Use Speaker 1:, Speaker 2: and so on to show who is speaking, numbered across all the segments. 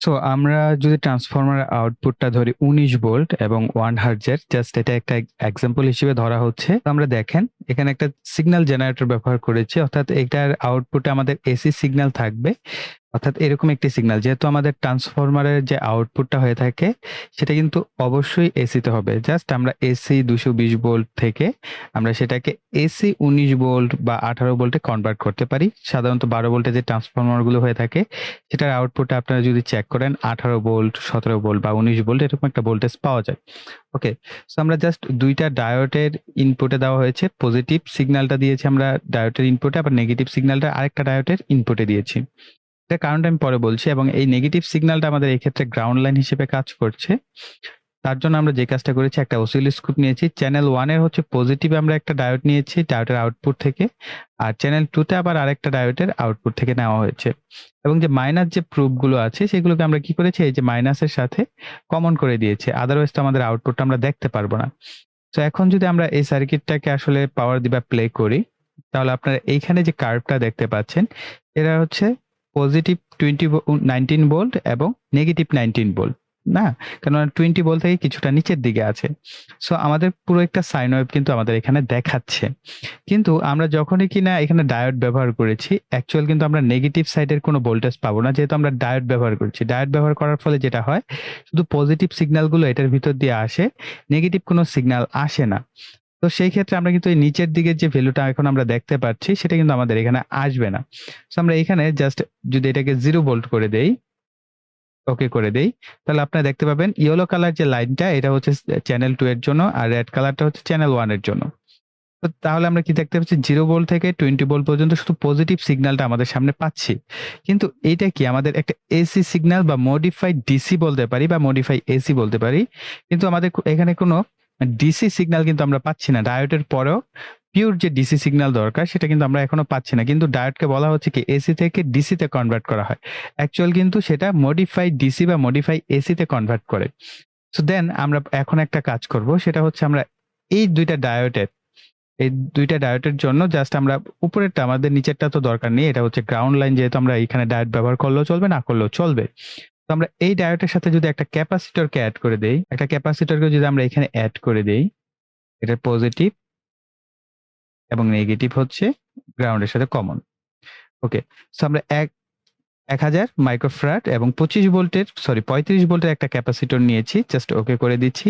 Speaker 1: So আমরা যদি ট্রান্সফরমারের আউটপুটটা ধরি 19 ভোল্ট এবং 1 হার্টজের, জাস্ট এটা একটা এক্সাম্পল হিসেবে ধরা হচ্ছে। তো আমরা দেখেন এখানে একটা সিগন্যাল জেনারেটর ব্যবহার করেছি, অর্থাৎ এটার আউটপুটে আমাদের এসি সিগন্যাল থাকবে। অর্থাৎ এরকম একটি সিগন্যাল, যেহেতু আমাদের ট্রান্সফরমারের যে আউটপুটটা হয়ে থাকে সেটা কিন্তু অবশ্যই এসিতে হবে। জাস্ট আমরা এসি 220 ভোল্ট থেকে আমরা সেটাকে এসি 19 ভোল্ট বা 18 ভোল্টে কনভার্ট করতে পারি। সাধারণত 12 ভোল্টের যে ট্রান্সফরমারগুলো হয়ে থাকে সেটার আউটপুটে আপনারা যদি চেক করেন 18 ভোল্ট, 17 ভোল্ট বা 19 ভোল্ট এরকম একটা ভোল্টেজ পাওয়া যায়। ওকে, সো আমরা জাস্ট দুইটা ডায়োডের ইনপুটে দেওয়া হয়েছে, পজিটিভ সিগন্যালটা দিয়েছি আমরা ডায়োডের ইনপুটে, আবার নেগেটিভ সিগন্যালটা আরেকটা ডায়োডের ইনপুটে দিয়েছি। এটার কারণটা আমি পরে বলছি। এবং এই নেগেটিভ সিগন্যালটা আমাদের এই ক্ষেত্রে গ্রাউন্ড লাইন হিসেবে কাজ করছে। তার জন্য আমরা যে কাজটা করেছি, একটা অসিলোস্কোপ নিয়েছি। চ্যানেল 1 এর হচ্ছে পজিটিভ আমরা একটা ডায়োড নিয়েছি ডায়োডের আউটপুট থেকে, আর চ্যানেল 2 তে আবার আরেকটা ডায়োডের আউটপুট থেকে নেওয়া হয়েছে। এবং যে মাইনাস যে প্রুফগুলো আছে সেগুলোকে আমরা কি করেছি, এই যে মাইনাসের সাথে কমন করে দিয়েছি, আদারওয়াইজ তো আমাদের আউটপুটটা আমরা দেখতে পারবো না। তো এখন যদি আমরা এই সার্কিটটাকে আসলে পাওয়ার দিবা প্লে করি, তাহলে আপনারা এইখানে যে কার্ভটা দেখতে পাচ্ছেন এটা হচ্ছে পজিটিভ 19 ভোল্ট এবং নেগেটিভ 19 ভোল্ট, না? কেননা 20 ভোল্ট থেকে কিছুটা নিচের দিকে আছে। সো আমাদের পুরো একটা সাইন ওয়েভ কিন্তু আমাদের এখানে দেখাচ্ছে। কিন্তু আমরা যখনই কিনা এখানে ডায়োড ব্যবহার করেছি, অ্যাকচুয়াল কিন্তু আমরা নেগেটিভ সাইডের কোনো ভোল্টেজ পাবো না, যেহেতু আমরা ডায়োড ব্যবহার করছি। ডায়োড ব্যবহার করার ফলে যেটা হয়, শুধু পজিটিভ সিগন্যালগুলো এটার ভিতর দিয়ে আসে, নেগেটিভ কোনো সিগন্যাল আসে না। তো সেই ক্ষেত্রে আমরা কিন্তু এই নিচের দিকের যে ভ্যালুটা এখন আমরা দেখতে পাচ্ছি সেটা কিন্তু আমাদের এখানে আসবে না। সো আমরা এখানে জাস্ট যদি এটাকে 0 ভোল্ট করে দেই, ওকে করে দেই, তাহলে আপনারা দেখতে পাবেন ইয়েলো কালার যে লাইনটা এটা হচ্ছে চ্যানেল 2 এর জন্য, আর রেড কালারটা হচ্ছে চ্যানেল 1 এর জন্য। তো তাহলে আমরা কি দেখতে পাচ্ছি, 0 ভোল্ট থেকে 20 ভোল্ট পর্যন্ত শুধু পজিটিভ সিগন্যালটা আমাদের সামনে পাচ্ছি। কিন্তু এটা কি আমাদের একটা এসি সিগন্যাল বা মডিফাইড ডিসি বলতে পারি বা মডিফাই এসি বলতে পারি। কিন্তু আমাদের এখানে কোনো ডিসি সিগন্যাল কিন্তু আমরা পাচ্ছি না। ডায়োডের পরেও পিওর যে ডিসি সিগন্যাল দরকার সেটা কিন্তু আমরা এখনো পাচ্ছি না। কিন্তু ডায়োডকে বলা হচ্ছে কি এসি থেকে ডিসি তে কনভার্ট করা হয়। অ্যাকচুয়াল কিন্তু সেটা মডিফাইড ডিসি বা মডিফাই এসি তে কনভার্ট করে। সো দেন আমরা এখন একটা কাজ করব, সেটা হচ্ছে আমরা এই দুইটা ডায়োডের জন্য জাস্ট আমরা উপরেরটা, আমাদের নিচেরটা তো দরকার নেই, এটা হচ্ছে গ্রাউন্ড লাইন, যেহেতু আমরা এখানে ডায়োড ব্যবহার করলেও চলবে, না করলেও চলবে। তো আমরা এই ডায়োডের সাথে যদি একটা ক্যাপাসিটরকে অ্যাড করে দেই, একটা ক্যাপাসিটরকে যদি আমরা এখানে অ্যাড করে দেই, এটার পজিটিভ এবং নেগেটিভ হচ্ছে গ্রাউন্ডের সাথে কমন। ওকে, সো আমরা 1000 মাইক্রোফ্যারাড এবং 35 ভোল্টের একটা ক্যাপাসিটর নিয়েছি, জাস্ট ওকে করে দিচ্ছি।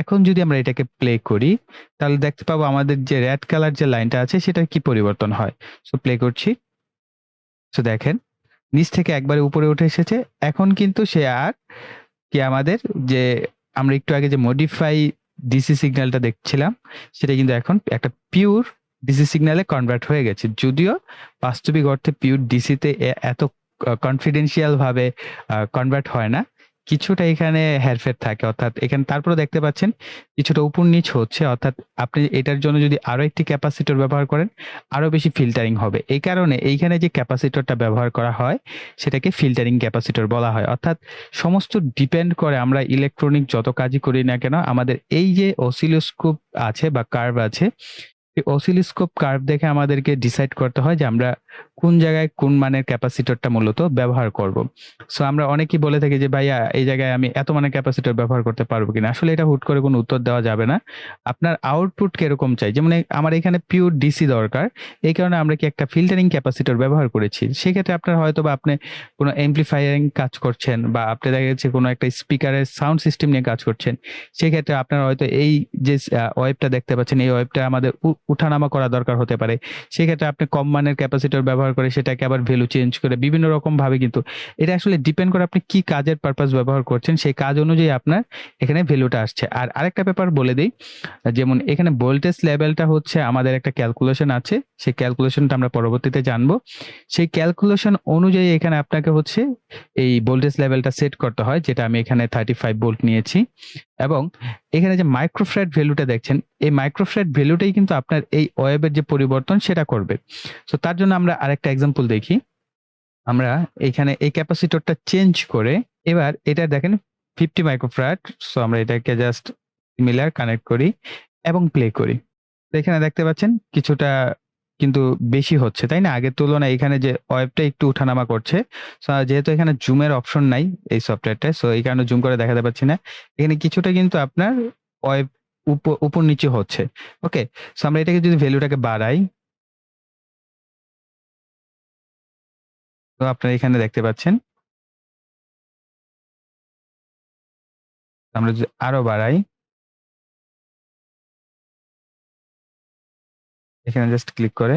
Speaker 1: এখন যদি আমরা এটাকে প্লে করি, তাহলে দেখতে পাবো আমাদের যে রেড কালার যে লাইনটা আছে সেটার কি পরিবর্তন হয়। সো প্লে করছি। সো দেখেন নিচ থেকে একবারে উপরে উঠে এসেছে। এখন কিন্তু সে আর কি আমাদের যে আমরা একটু আগে যে মডিফাই ডিসি সিগন্যালটা দেখছিলাম সেটা কিন্তু এখন একটা পিওর ডিসি সিগন্যালে কনভার্ট হয়ে গেছে। যদিও বাস্তবিক অর্থে পিওর ডিসিতে এত কনফিডেন্সিয়াল ভাবে কনভার্ট হয় না, কিছুটা এখানে হেরফের থাকে। অর্থাৎ এখানে তারপরে দেখতে পাচ্ছেন কিছুটা উপর নিচ হচ্ছে, অর্থাৎ আপনি এটার জন্য যদি আরো একটি ক্যাপাসিটর ব্যবহার করেন আরো বেশি ফিল্টারিং হবে। এই কারণে এইখানে যে ক্যাপাসিটরটা ব্যবহার করা হয় সেটাকে ফিল্টারিং ক্যাপাসিটর বলা হয়। অর্থাৎ সমস্ত ডিপেন্ড করে আমরা ইলেকট্রনিক যত কাজই করি না কেন, আমাদের এই যে অসিলোস্কোপ আছে বা কার্ভ আছে, এই অসিলোস্কোপ কার্ভ দেখে আমাদেরকে ডিসাইড করতে হয় যে আমরা কোন জায়গায় কোন মানের ক্যাপাসিটরটা মূলত ব্যবহার করব। সো আমরা অনেকেই বলে থাকি যে ভাইয়া এই জায়গায় আমি এত মানের ক্যাপাসিটর ব্যবহার করতে পারবো কিনা। আসলে এটা হুট করে কোনো উত্তর দেওয়া যাবে না। আপনার আউটপুট কিরকম চাই, যেমন আমার এখানে পিওর ডিসি দরকার, এই কারণে আমরা কি একটা ফিল্টারিং ক্যাপাসিটর ব্যবহার করেছি। সেক্ষেত্রে আপনার হয়তো বা আপনি কোনো এমপ্লিফায়ারিং কাজ করছেন বা আপনি দেখা যাচ্ছে কোনো একটা স্পিকারের সাউন্ড সিস্টেম নিয়ে কাজ করছেন, সেক্ষেত্রে আপনার হয়তো এই যে ওয়েবটা দেখতে পাচ্ছেন এই ওয়েবটা আমাদের উঠানামা করা দরকার হতে পারে। সেক্ষেত্রে আপনি কম মানের ক্যাপাসিটর ব্যবহার করে সেটাকে আবার ভ্যালু চেঞ্জ করে বিভিন্ন রকম ভাবে, কিন্তু এটা আসলে ডিপেন্ড করে আপনি কি কাজের পারপাস ব্যবহার করছেন, সেই কাজ অনুযায়ী আপনার এখানে ভ্যালুটা আসছে। আর আরেকটা ব্যাপার বলে দিই, যেমন এখানে ভোল্টেজ লেভেলটা হচ্ছে আমাদের একটা ক্যালকুলেশন আছে, সেই ক্যালকুলেশনটা আমরা পরবর্তীতে জানবো। সেই ক্যালকুলেশন অনুযায়ী এখানে আপনাকে হচ্ছে এই ভোল্টেজ লেভেলটা সেট করতে হয়, যেটা আমি এখানে 35 ভোল্ট নিয়েছি। এবং এখানে যে মাইক্রোফ্যারাড ভ্যালুটা দেখছেন, এই মাইক্রোফ্যারাড ভ্যালুটাই কিন্তু আপনার এই ওয়েবের যে পরিবর্তন সেটা করবে। সো তার জন্য আমরা আরেকটা এক্সাম্পল দেখি। আমরা এখানে এই ক্যাপাসিটরটা চেঞ্জ করে এবার এটা দেখেন 50 মাইক্রোফ্যারাড। সো আমরা এটাকে জাস্ট সিমিলার কানেক্ট করি এবং প্লে করি। তো এখানে দেখতে পাচ্ছেন কিছুটা কিন্তু বেশি হচ্ছে, তাই না? আগের তুলনায় এখানে যে ওয়েভটা একটু উঠানামা করছে। সো যেহেতু এখানে জুম এর অপশন নাই এই সফটওয়্যারটায়, সো এই কারণে জুম করে দেখাতে পারছি না। এখানে কিছুটা কিন্তু আপনার ওয়েভ উপর নিচে হচ্ছে। ওকে? সো আমরা এটাকে যদি ভ্যালুটাকে বাড়াই, তো আপনারা এখানে দেখতে পাচ্ছেন। আমরা যদি আরো বাড়াই, এখানে জাস্ট ক্লিক করে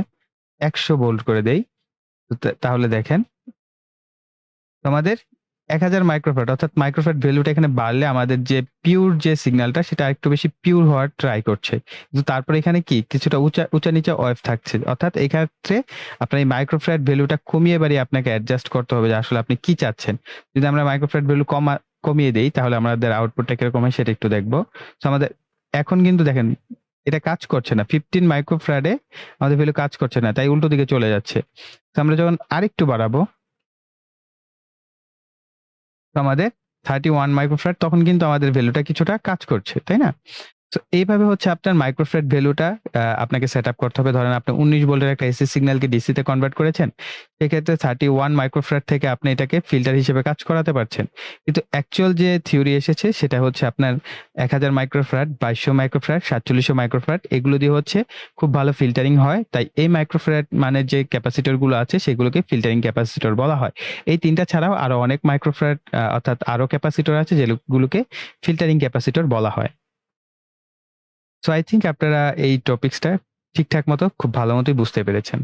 Speaker 1: ১০০ ভোল্ট করে দেই। তো তাহলে দেখেন আমাদের ১০০০ মাইক্রোফ্যারাড অর্থাৎ মাইক্রোফ্যারাড ভ্যালুটা এখানে বাড়লে আমাদের যে পিওর যে সিগন্যালটা সেটা আরেকটু বেশি পিওর হওয়ার ট্রাই করছে। কিন্তু তারপরে এখানে কি কিছুটা উঁচা নিচা ওয়েভ থাকছে। অর্থাৎ এই ক্ষেত্রে আপনার এই মাইক্রোফ্যারাড ভ্যালুটা কমিয়ে বাড়িয়ে আপনাকে অ্যাডজাস্ট করতে হবে যে আসলে আপনি কি চাচ্ছেন। যদি আমরা মাইক্রোফ্যারাড ভ্যালু কমিয়ে দেই তাহলে আমাদের আউটপুটটা কিরকম হয় সেটা একটু দেখব। সো আমাদের এখন কিন্তু দেখেন এটা কাজ করছে না। 15 মাইক্রোফ্যারাডে আমাদের ভ্যালু কাজ করছে না। তাই উল্টো দিকে চলে যাচ্ছে। তো আমরা যখন আরেকটু বাড়াবো আমাদের 31 মাইক্রোফ্যারাড তখন কিন্তু আমাদের ভ্যালুটা কিছুটা কাজ করছে, তাই না? সো এইভাবে হচ্ছে আপনার মাইক্রোফ্যারাড ভ্যালুটা আপনাকে সেটআপ করতে হবে। ধরেন আপনি ১৯ ভোল্টের একটা এসি সিগন্যালকে ডিসি তে কনভার্ট করেছেন। সেক্ষেত্রে 31 মাইক্রোফ্যারাড থেকে আপনি এটাকে ফিল্টার হিসেবে কাজ করাতে পারছেন। কিন্তু অ্যাকচুয়াল যে থিওরি এসেছে সেটা হচ্ছে আপনার ১০০০ মাইক্রোফ্যারাড, ২২০০ মাইক্রোফ্যারাড, ৪৭০০ মাইক্রোফ্যারাড এগুলো দিয়ে হচ্ছে খুব ভালো ফিল্টারিং হয়। তাই এই মাইক্রোফ্যারাড মানে যে ক্যাপাসিটর গুলো আছে সেগুলোকে ফিল্টারিং ক্যাপাসিটর বলা হয়। এই ৩ টা ছাড়াও আরো অনেক মাইক্রোফ্যারাড অর্থাৎ আরো ক্যাপাসিটর আছে যেগুলোকে ফিল্টারিং ক্যাপাসিটর বলা হয়। সো আই থিংক আপনারা এই টপিকসটা ঠিকঠাক মতো খুব ভালো মতোই বুঝতে পেরেছেন।